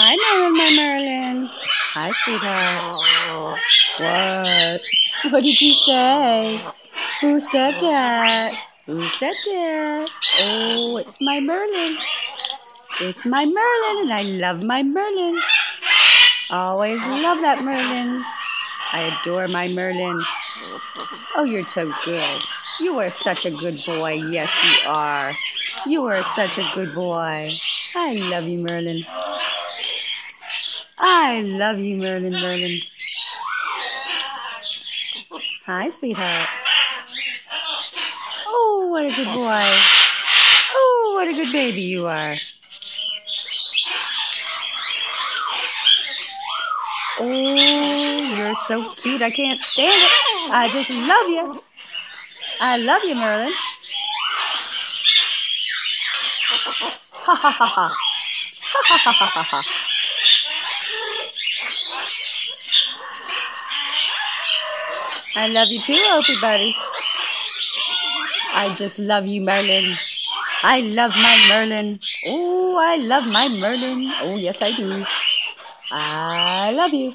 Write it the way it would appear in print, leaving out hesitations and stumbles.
Hi, Merlin, my Merlin. Hi, sweetheart. What? What did you say? Who said that? Who said that? Oh, it's my Merlin. It's my Merlin, and I love my Merlin. Always love that Merlin. I adore my Merlin. Oh, you're so good. You are such a good boy. Yes, you are. You are such a good boy. I love you, Merlin. I love you, Merlin, Merlin. Hi, sweetheart. Oh, what a good boy. Oh, what a good baby you are. Oh, you're so cute. I can't stand it. I just love you. I love you, Merlin. Ha ha ha ha. Ha ha ha ha ha. I love you too, Opie buddy. I just love you, Merlin. I love my Merlin. Oh, I love my Merlin. Oh, yes, I do. I love you.